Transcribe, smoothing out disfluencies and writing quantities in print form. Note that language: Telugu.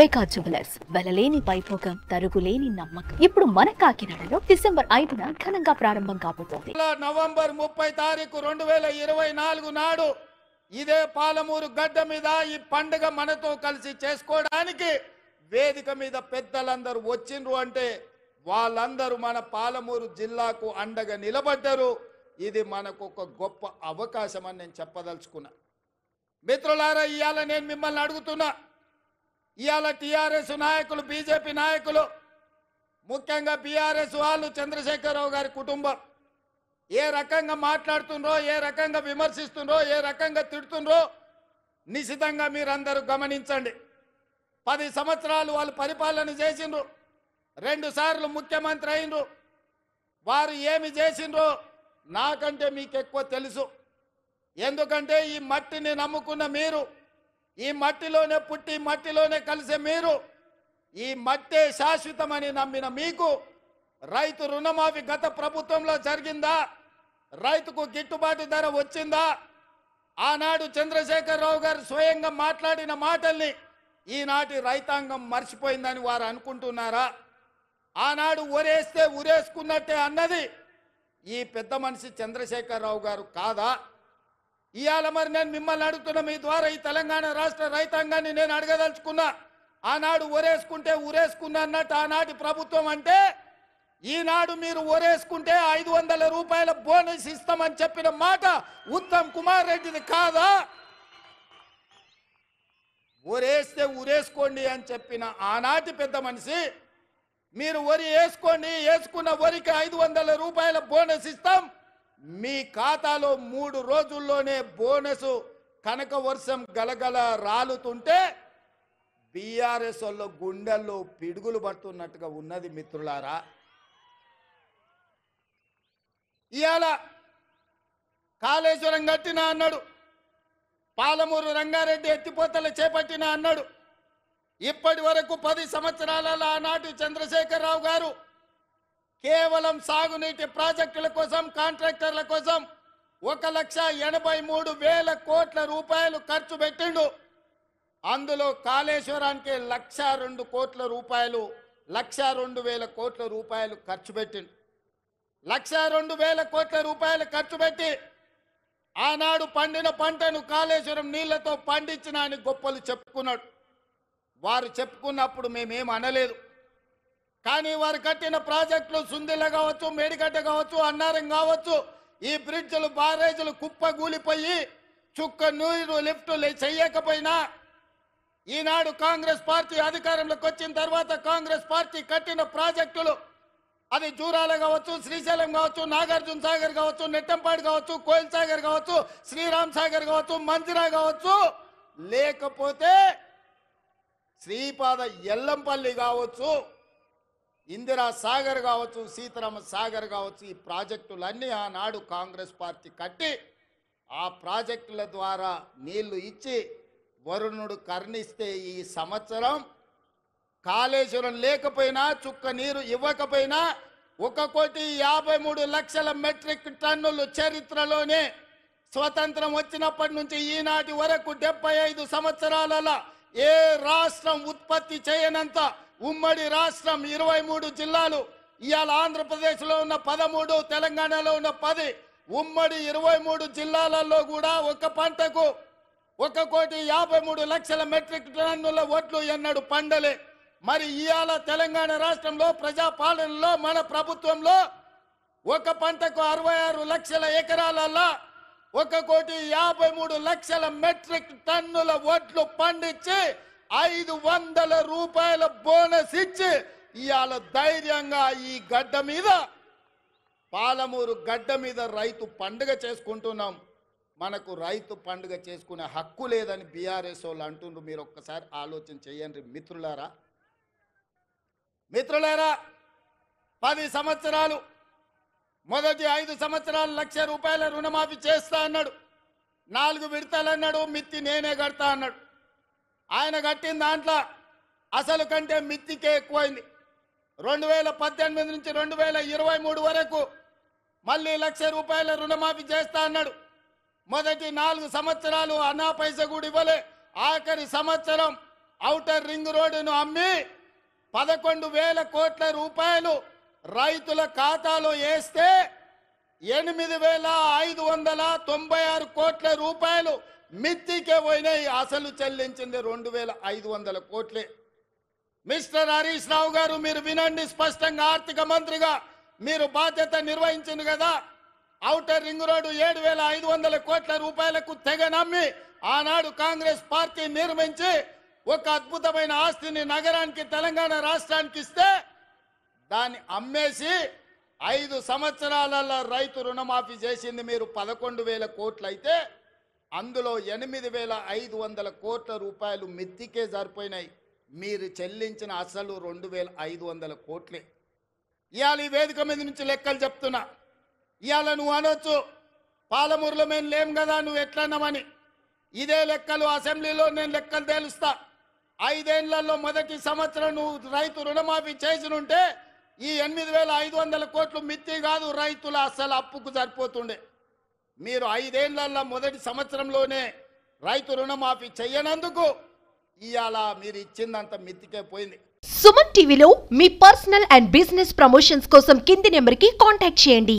వైకా జ్యువెలర్స్ వెలలేని వైభోగం తరుగులేని నమ్మకం. ఇప్పుడు మన కాకినాడలో డిసెంబర్ 5న ఘనంగా ప్రారంభం కాబోతోంది. నవంబర్ 30 తారీఖు 2024 నాడు ఇదే పాలమూరు గడ్డ మీద ఈ పండుగ మనతో కలిసి చేసుకోవడానికి వేదిక మీద పెద్దలందరూ వచ్చిండ్రు అంటే వాళ్ళందరూ మన పాలమూరు జిల్లాకు అండగా నిలబడ్డారు. ఇది మనకు ఒక గొప్ప అవకాశం అని నేను చెప్పదలుచుకున్నా. మిత్రులారా, ఇవాళ నేను మిమ్మల్ని అడుగుతున్నా, ఇవాళ టీఆర్ఎస్ నాయకులు, బీజేపీ నాయకులు, ముఖ్యంగా బీఆర్ఎస్ వాళ్ళు, చంద్రశేఖరరావు గారి కుటుంబం ఏ రకంగా మాట్లాడుతుండ్రో, ఏ రకంగా విమర్శిస్తుండ్రో, ఏ రకంగా తిడుతుండ్రో నిశితంగా మీరందరూ గమనించండి. 10 సంవత్సరాలు వాళ్ళు పరిపాలన చేసిండ్రు, 2 సార్లు ముఖ్యమంత్రి అయినరు. వారు ఏమి చేసిండ్రో నాకంటే మీకు ఎక్కువ తెలుసు. ఎందుకంటే ఈ మట్టిని నమ్ముకున్న మీరు, ఈ మట్టిలోనే పుట్టి మట్టిలోనే కలిసే మీరు, ఈ మట్టే శాశ్వతమని నమ్మిన మీకు రైతు రుణమాఫీ గత ప్రభుత్వంలో జరిగిందా? రైతుకు గిట్టుబాటు ధర వచ్చిందా? ఆనాడు చంద్రశేఖరరావు గారు స్వయంగా మాట్లాడిన మాటల్ని ఈనాటి రైతాంగం మర్చిపోయిందని వారు అనుకుంటున్నారా? ఆనాడు ఊరేస్తే ఊరేసుకున్నట్టే అన్నది ఈ పెద్ద మనిషి చంద్రశేఖరరావు గారు కాదా? ఇవాళ మరి నేను మిమ్మల్ని అడుగుతున్నా, మీ ద్వారా ఈ తెలంగాణ రాష్ట్ర రైతాంగాన్ని నేను అడగదలుచుకున్నా. ఆనాడు ఊరేసుకుంటే ఊరేసుకున్నా అన్నట్టు ఆనాటి ప్రభుత్వం అంటే, ఈనాడు మీరు ఊరేసుకుంటే 500 రూపాయల బోనస్ ఇస్తామని చెప్పిన మాట ఉత్తమ్ కుమార్ రెడ్డిది కాదా? ఊరేస్తే ఊరేసుకోండి అని చెప్పిన ఆనాటి పెద్ద మనిషి, మీరు వరి వేసుకోండి, వేసుకున్న వరికి 500 రూపాయల బోనస్ ఇస్తాం, మీ ఖాతాలో 3 రోజుల్లోనే బోనస్ కనక వర్షం గలగల రాలుతుంటే బీఆర్ఎస్ వాళ్ళ గుండెల్లో పిడుగులు పడుతున్నట్టుగా ఉన్నది. మిత్రులారా, ఇవాళ కాళేశ్వరం కట్టినా అన్నాడు, పాలమూరు రంగారెడ్డి ఎత్తిపోతలు చేపట్టినా అన్నాడు. ఇప్పటి వరకు 10 సంవత్సరాలలో ఆనాటి చంద్రశేఖరరావు గారు కేవలం సాగునీటి ప్రాజెక్టుల కోసం, కాంట్రాక్టర్ల కోసం 1,83,000 కోట్ల రూపాయలు ఖర్చు పెట్టిండు. అందులో కాళేశ్వరానికి 1,02 కోట్ల రూపాయలు, 1,02,000 కోట్ల రూపాయలు ఖర్చు పెట్టిండు. 1,02,000 కోట్ల రూపాయలు ఖర్చు పెట్టి ఆనాడు పండిన పంటను కాళేశ్వరం నీళ్లతో పండించిన అని గొప్పలు చెప్పుకున్నాడు. వారు చెప్పుకున్నప్పుడు మేమేం అనలేదు. కానీ వారు కట్టిన ప్రాజెక్టులు సుందిల్ల కావచ్చు, మేడిగడ్డ కావచ్చు, అన్నారం కావచ్చు, ఈ బ్రిడ్జ్లు, బారేజీలు కుప్పగూలిపోయి చుక్క నీరు లిఫ్టులు చేయకపోయినా, ఈనాడు కాంగ్రెస్ పార్టీ అధికారంలోకి వచ్చిన తర్వాత కాంగ్రెస్ పార్టీ కట్టిన ప్రాజెక్టులు, అది జూరాల కావచ్చు, శ్రీశైలం కావచ్చు, నాగార్జున సాగర్ కావచ్చు, నెట్టంపాడు కావచ్చు, కోయిల్ సాగర్ కావచ్చు, శ్రీరామ్ సాగర్ కావచ్చు, మంజిరా కావచ్చు, లేకపోతే శ్రీపాద ఎల్లంపల్లి కావచ్చు, ఇందిరా సాగర్ కావచ్చు, సీతారామ సాగర్ కావచ్చు, ఈ ప్రాజెక్టులన్నీ ఆనాడు కాంగ్రెస్ పార్టీ కట్టి ఆ ప్రాజెక్టుల ద్వారా నీళ్లు ఇచ్చి వరుణుడు కర్ణిస్తే ఈ సంవత్సరం కాళేశ్వరం లేకపోయినా, చుక్క నీరు ఇవ్వకపోయినా 1,53,00,000 మెట్రిక్ టన్నులు చరిత్రలోనే స్వతంత్రం వచ్చినప్పటి నుంచి ఈనాటి వరకు 75 సంవత్సరాలలో ఏ రాష్ట్రం ఉత్పత్తి చేయనంత ఉమ్మడి రాష్ట్రం 23 జిల్లాలు. ఇవాళ ఆంధ్రప్రదేశ్లో ఉన్న 13, తెలంగాణలో ఉన్న 10, ఉమ్మడి 23 జిల్లాలలో కూడా ఒక పంటకు 1,53,00,000 మెట్రిక్ టన్నుల వడ్లు ఎన్నడూ పండలే. మరి ఇవాళ తెలంగాణ రాష్ట్రంలో ప్రజాపాలనలో మన ప్రభుత్వంలో ఒక పంటకు 66 లక్షల ఎకరాలలో 1,53,00,000 మెట్రిక్ టన్నుల వడ్లు పండించి 500 రూపాయల బోనస్ ఇచ్చి ఇవాళ ధైర్యంగా ఈ గడ్డ మీద, పాలమూరు గడ్డ మీద రైతు పండుగ చేసుకుంటున్నాం. మనకు రైతు పండుగ చేసుకునే హక్కు లేదని బీఆర్ఎస్ వాళ్ళు అంటుండ్రు. మీరు ఒక్కసారి ఆలోచన చేయండి మిత్రులారా. 10 సంవత్సరాలు, మొదటి 5 సంవత్సరాలు 1,00,000 రూపాయల రుణమాఫీ చేస్తా అన్నాడు. 4 విడతలు అన్నాడు, మిత్తి నేనే కడతా అన్నాడు. ఆయన కట్టిన దాంట్లో అసలు కంటే మిత్తికే ఎక్కువైంది. 2018 నుంచి 2023 వరకు మళ్ళీ 1,00,000 రూపాయల రుణమాఫీ చేస్తా అన్నాడు. మొదటి 4 సంవత్సరాలు అన్నా పైస కూడా ఇవ్వలే. ఆఖరి సంవత్సరం ఔటర్ రింగ్ రోడ్డును అమ్మి 11,000 కోట్ల రూపాయలు రైతుల ఖాతాలో వేస్తే 8,596 కోట్ల రూపాయలు మిత్తికే పోయినాయి. అసలు చెల్లించింది 2,500 కోట్లే. మిస్టర్ హరీష్ రావు గారు, మీరు వినండి స్పష్టంగా. ఆర్థిక మంత్రిగా మీరు బాధ్యత నిర్వహించింది కదా. ఔటర్ రింగ్ రోడ్డు 7,500 కోట్ల రూపాయలకు తెగ నమ్మి ఆనాడు కాంగ్రెస్ పార్టీ నిర్మించి ఒక అద్భుతమైన ఆస్తిని నగరానికి, తెలంగాణ రాష్ట్రానికి ఇస్తే దాన్ని అమ్మేసి 5 సంవత్సరాలలో రైతు రుణమాఫీ చేసింది మీరు 11,000 కోట్లు అయితే అందులో 8,500 కోట్ల రూపాయలు మిత్తికే సరిపోయినాయి. మీరు చెల్లించిన అసలు 2,500 కోట్లే. ఇవాళ ఈ వేదిక మీద నుంచి లెక్కలు చెప్తున్నా. ఇవాళ నువ్వు అనొచ్చు, పాలమూరులో మేము లేం కదా, నువ్వు ఎట్లన్నామని. ఇదే లెక్కలు అసెంబ్లీలో నేను లెక్కలు తేలుస్తా. 5 ఏళ్లలో మొదటి సంవత్సరం నువ్వు రైతు రుణమాఫీ చేసినుంటే ఈ 8,500 కోట్లు మిత్తి కాదు, రైతుల అసలు అప్పుకు సరిపోతుండే. మీరు 5 ఏళ్లలో మొదటి సంవత్సరంలోనే రైతు రుణమాఫీ చెయ్యనందుకు ఇవాళ మీరు ఇచ్చిందంత మిత్తికే పోయింది. సుమన్ టీవీలో మీ పర్సనల్ అండ్ బిజినెస్ ప్రమోషన్స్ కోసం కింది నెంబర్కి కాంటాక్ట్ చేయండి.